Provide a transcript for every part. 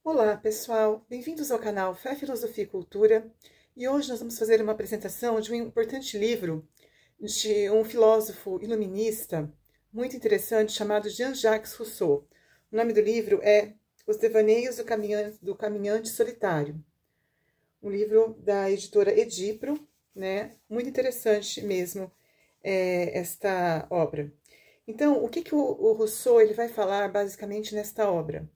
Olá, pessoal! Bem-vindos ao canal Fé, Filosofia e Cultura. E hoje nós vamos fazer uma apresentação de um importante livro de um filósofo iluminista muito interessante chamado Jean-Jacques Rousseau. O nome do livro é Os Devaneios do Caminhante Solitário. Um livro da editora Edipro, né? Muito interessante mesmo esta obra. Então, o que o Rousseau ele vai falar basicamente nesta obra?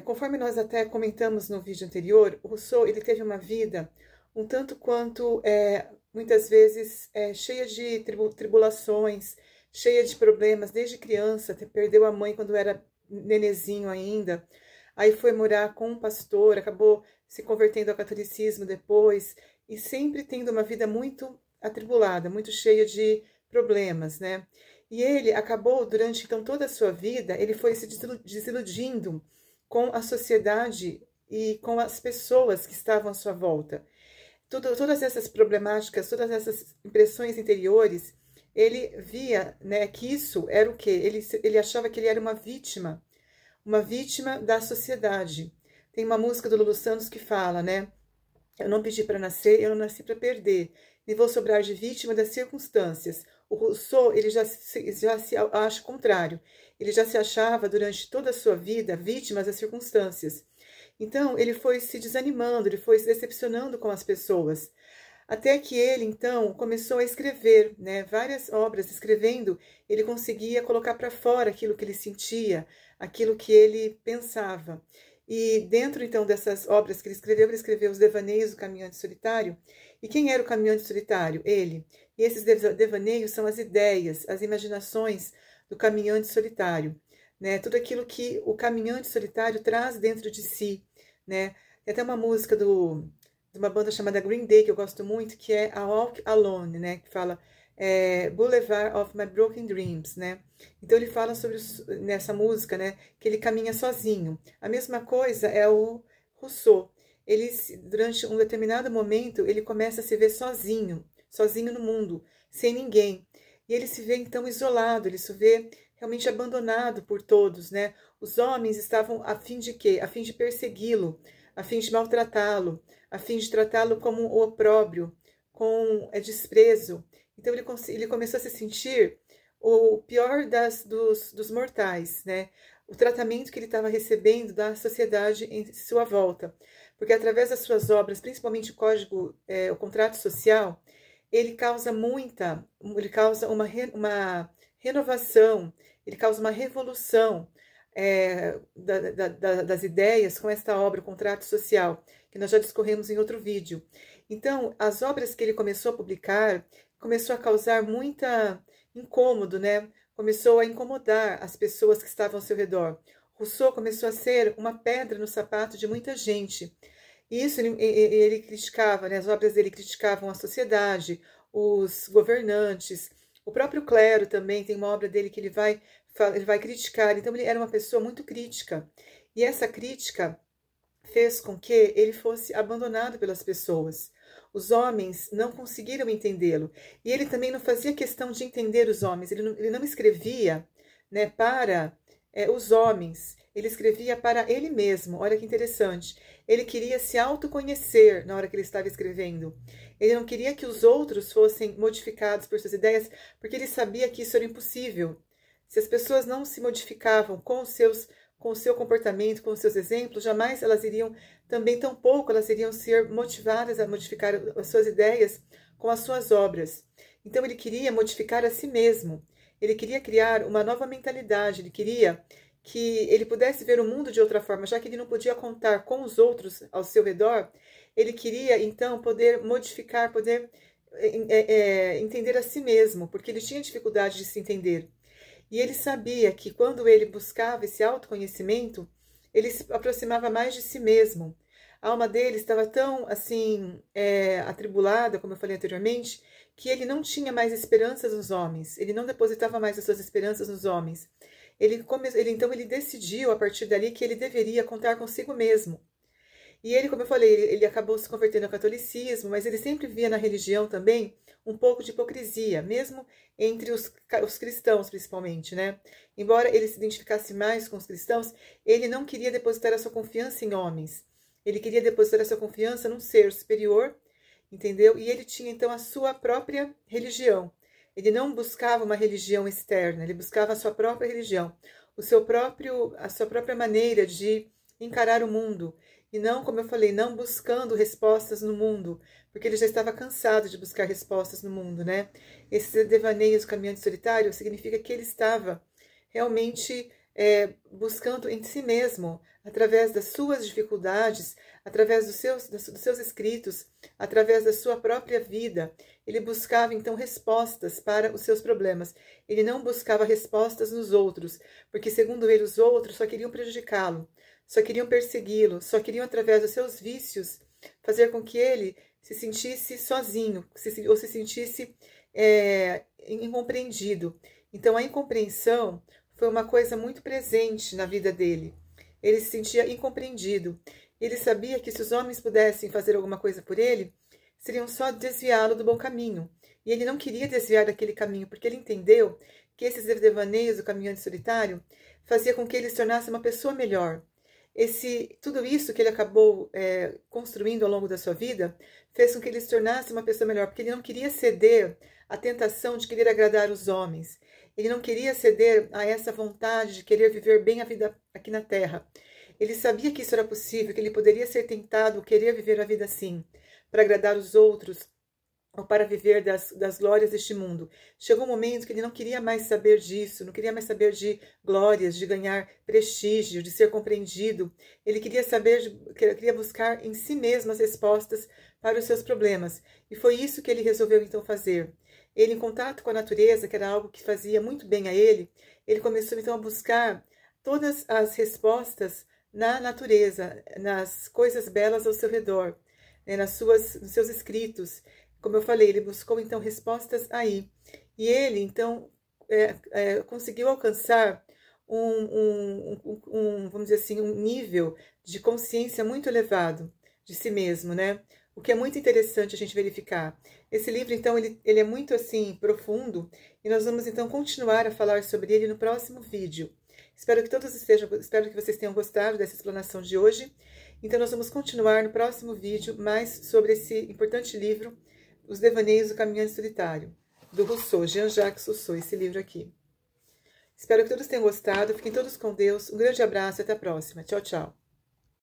Conforme nós até comentamos no vídeo anterior, o Rousseau ele teve uma vida um tanto quanto, muitas vezes, cheia de tribulações, cheia de problemas, desde criança, perdeu a mãe quando era nenezinho ainda, aí foi morar com um pastor, acabou se convertendo ao catolicismo depois, e sempre tendo uma vida muito atribulada, muito cheia de problemas, né? E ele acabou, durante então toda a sua vida, ele foi se desiludindo com a sociedade e com as pessoas que estavam à sua volta. Todas essas problemáticas, todas essas impressões interiores, ele via, né, que isso era o quê? Ele achava que ele era uma vítima da sociedade. Tem uma música do Lulu Santos que fala, né? Eu não pedi para nascer, eu não nasci para perder. E vou sobrar de vítima das circunstâncias. O Rousseau, ele já se acha o contrário. Ele já se achava, durante toda a sua vida, vítima das circunstâncias. Então, ele foi se desanimando, ele foi se decepcionando com as pessoas. Até que ele, então, começou a escrever, né, várias obras. Escrevendo, ele conseguia colocar para fora aquilo que ele sentia, aquilo que ele pensava. E dentro, então, dessas obras que ele escreveu Os Devaneios do Caminhante Solitário. E quem era o caminhante solitário? Ele. E esses devaneios são as ideias, as imaginações do caminhante solitário, né? Tudo aquilo que o caminhante solitário traz dentro de si, né? Tem até uma música de uma banda chamada Green Day, que eu gosto muito, que é A Walk Alone, né? Que fala Boulevard of My Broken Dreams, né? Então ele fala sobre nessa música, né, que ele caminha sozinho. A mesma coisa é o Rousseau. Ele, durante um determinado momento, ele começa a se ver sozinho, sozinho no mundo, sem ninguém. E ele se vê então isolado, ele se vê realmente abandonado por todos, né? Os homens estavam a fim de quê? A fim de persegui-lo, a fim de maltratá-lo, a fim de tratá-lo como o opróbrio, com desprezo. Então ele começou a se sentir o pior dos mortais, né? O tratamento que ele estava recebendo da sociedade em sua volta. Porque através das suas obras, principalmente o contrato social, ele causa uma renovação, ele causa uma revolução das ideias com esta obra, o contrato social, que nós já discorremos em outro vídeo. Então, as obras que ele começou a publicar, começou a causar muita incômodo, né? Começou a incomodar as pessoas que estavam ao seu redor. Rousseau começou a ser uma pedra no sapato de muita gente. E isso ele criticava, né? As obras dele criticavam a sociedade, os governantes, o próprio clero também tem uma obra dele que ele vai criticar. Então ele era uma pessoa muito crítica. E essa crítica fez com que ele fosse abandonado pelas pessoas. Os homens não conseguiram entendê-lo. E ele também não fazia questão de entender os homens. Ele não escrevia, né, para os homens. Ele escrevia para ele mesmo. Olha que interessante. Ele queria se autoconhecer na hora que ele estava escrevendo. Ele não queria que os outros fossem modificados por suas ideias, porque ele sabia que isso era impossível. Se as pessoas não se modificavam com o seu comportamento, com os seus exemplos, jamais elas iriam, também tampouco elas iriam ser motivadas a modificar as suas ideias com as suas obras. Então ele queria modificar a si mesmo, ele queria criar uma nova mentalidade, ele queria que ele pudesse ver o mundo de outra forma, já que ele não podia contar com os outros ao seu redor, ele queria então poder modificar, poder entender a si mesmo, porque ele tinha dificuldade de se entender. E ele sabia que quando ele buscava esse autoconhecimento, ele se aproximava mais de si mesmo. A alma dele estava tão assim atribulada, como eu falei anteriormente, que ele não tinha mais esperanças nos homens. Ele não depositava mais as suas esperanças nos homens. Então ele decidiu a partir dali que ele deveria contar consigo mesmo. E ele, como eu falei, ele acabou se convertendo ao catolicismo, mas ele sempre via na religião também um pouco de hipocrisia, mesmo entre os cristãos, principalmente, né? Embora ele se identificasse mais com os cristãos, ele não queria depositar a sua confiança em homens. Ele queria depositar a sua confiança num ser superior, entendeu? E ele tinha, então, a sua própria religião. Ele não buscava uma religião externa, ele buscava a sua própria religião, a sua própria maneira de encarar o mundo. E não, como eu falei, não buscando respostas no mundo, porque ele já estava cansado de buscar respostas no mundo, né? Esse devaneio do caminhante solitário significa que ele estava realmente buscando em si mesmo, através das suas dificuldades, através dos seus escritos, através da sua própria vida. Ele buscava, então, respostas para os seus problemas. Ele não buscava respostas nos outros, porque, segundo ele, os outros só queriam prejudicá-lo, só queriam persegui-lo, só queriam, através dos seus vícios, fazer com que ele se sentisse sozinho, ou se sentisse incompreendido. Então, a incompreensão foi uma coisa muito presente na vida dele. Ele se sentia incompreendido. Ele sabia que se os homens pudessem fazer alguma coisa por ele, seriam só desviá-lo do bom caminho. E ele não queria desviar daquele caminho, porque ele entendeu que esses devaneios do caminhante solitário fazia com que ele se tornasse uma pessoa melhor. Tudo isso que ele acabou construindo ao longo da sua vida fez com que ele se tornasse uma pessoa melhor, porque ele não queria ceder à tentação de querer agradar os homens. Ele não queria ceder a essa vontade de querer viver bem a vida aqui na Terra. Ele sabia que isso era possível, que ele poderia ser tentado, querer viver a vida assim, para agradar os outros, ou para viver das glórias deste mundo. Chegou um momento que ele não queria mais saber disso, não queria mais saber de glórias, de ganhar prestígio, de ser compreendido. Ele queria buscar em si mesmo as respostas para os seus problemas. E foi isso que ele resolveu então fazer. Ele, em contato com a natureza, que era algo que fazia muito bem a ele começou então a buscar todas as respostas na natureza, nas coisas belas ao seu redor, né, nos seus escritos. Como eu falei, ele buscou então respostas aí. E ele então conseguiu alcançar vamos dizer assim, um nível de consciência muito elevado de si mesmo, né? O que é muito interessante a gente verificar. Esse livro, então, ele é muito, assim, profundo, e nós vamos, então, continuar a falar sobre ele no próximo vídeo. Espero que vocês tenham gostado dessa explanação de hoje. Então, nós vamos continuar no próximo vídeo mais sobre esse importante livro, Os Devaneios do Caminhante Solitário, do Rousseau, Jean-Jacques Rousseau, esse livro aqui. Espero que todos tenham gostado, fiquem todos com Deus, um grande abraço e até a próxima. Tchau, tchau.